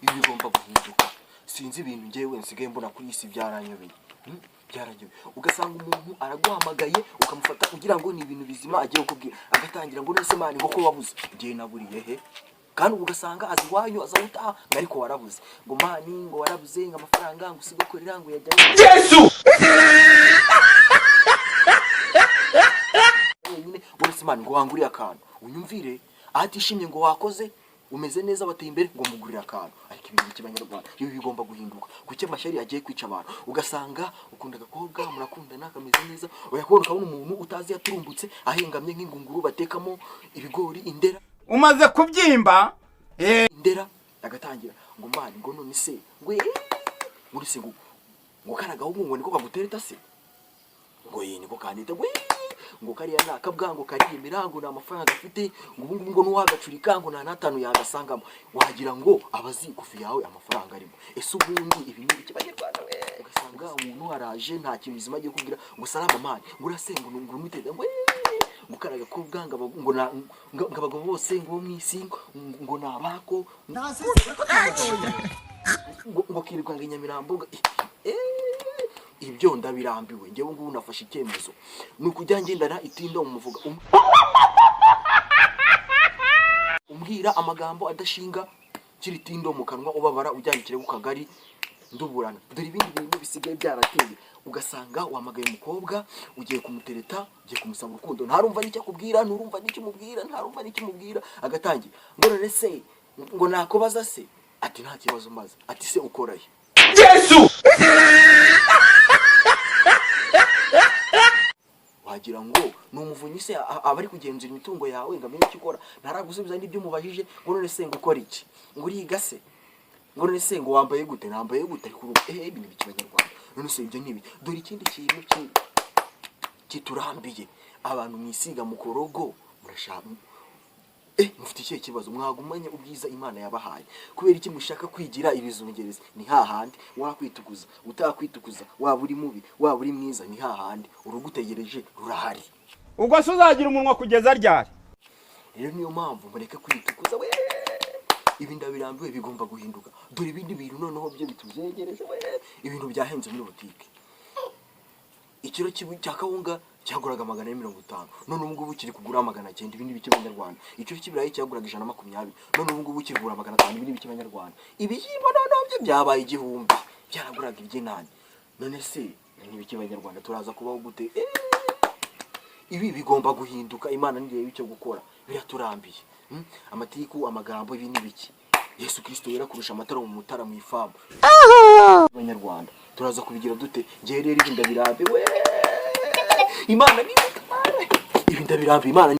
ibi bigomba guhinduka. Sinzi ibintu ngewe nsigaye mbona kuri isi byaranyobeye. Byaranyobeye. Ugasanga umuntu araguhamagaye ukamufata kugira ngo ni ibintu bizima agiye kukubwira, agatangira ngo nese mani ngo ko wabuze. Ngiye naburiye he? Kandi ugasanga azwanyu azawutaha ariko warabuze. Ngo mani ngo warabuze ngo amafaranga ngo usigokorera ngo yajya Yesu. Nyine wese mani ngo wanguriye akantu. Unyumvire atishimye ngo wakoze umeze neza bateye imbere ngo mugurira akantu. Ariko ibintu cy'Abanyarwanda ibi bigomba guhinduka. Kuki amashyari agiye kwica abantu? Ugasanga ukunda gakobwa murakundana kameze neza, uyakora ukabona umuntu utazi yaturumbutse ahengamye nk'ingunguru batekamo ibigori indera. Umaze kubyimba indera agatangira ngo mani ngo none se muri se ngo karagaho ngo niko kagutereta se ngo niko kanita ngo kariya nakabwango kariye mirango na amafaranga afite ngo ubungu ngo nuwagacurika ngo na natanu yagasangamo wagira ngo abazi kufi yawe amafaranga arimo. Ese ubundi ibi ni cy'Abanyarwanda we? Ugasanga umuntu araje nta kintu bizima agiye kugira ngo salama mani ngo urasenga ngo umuteza mukaraga ko bwanga ngo ngabagabo bose ngo mwisi ngo nabako ngo kirirwa ngo Nyamirambo. Ibyo ndabirambiwe ngewe ngo unafashe icyemezo nuko ujya ngendana itinda umuvuga umbwira amagambo adashinga kiri tindo mu kanwa ubabara ujyanikire ku kagari nduburana. Dore ibindi bintu bisigaye byarateye, ugasanga wamagaye umukobwa ugiye kumutereta ugiye kumusaba urukundo, ntarumva n'icyo akubwira, nturumva n'icyo umubwira, ntarumva n'icyo umubwira, agatangira ngo none se ngo nakubaza se, ati nta kibazo maze, ati se ukoraye Yesu. Wagira ngo numuvunyi se abari kugenzura imitungo yawe ngamenye icyo ukora, ntaragusubiza n'ibyo umubajije ngo none se ngo ukora iki, ngo uriga se, ngo none se ngo wambaye gute, nambaye gute, ariko ibintu by'Abanyarwanda none se ibyo nibi. Dore ikindi kintu kiturambiye abantu mwisiga mukorogo murashaka mufite ikihe kibazo? Mwagumanye ubwiza Imana yabahaye kubera iki mushaka kwigira ibizungereza? Ni hahandi wakwitukuza utakwitukuza, waba uri mubi waba uri mwiza, ni hahandi urugutegereje rurahari. ubwo se uzagira umunwa kugeza ryari? Rero niyo mpamvu mureke kwitukuza we. Ibi ndabirambiwe bigomba guhinduka. Dore ibindi bintu noneho byo bituzengereje we, ibintu byahenze muri butike. Ikiro cya kawunga cyaguraga 150, none ubu ngubu kiri kugura 900. Ibindi bike Abanyarwanda. Ikiro cy'ibirayi cyaguraga 120, none ubu ngubu kiri kugura 500. Ibindi bike Abanyarwanda. Ibishyimbo noneho byo byabaye igihumbi, byaraguraga iby'inani. None se ni bike Abanyarwanda turaza kubaho gute? Ibi bigomba guhinduka. Imana nirebe icyo gukora, biraturambiye. Amatiku amagambo ibi ni biki? Yesu Kristo yera kurusha amatara mu mutara mu ifamu. Abanyarwanda turaza kubigira dute? Ngiye rero ibi ndabirambiwe. Imana ni ibi ndabirambiwe. Imana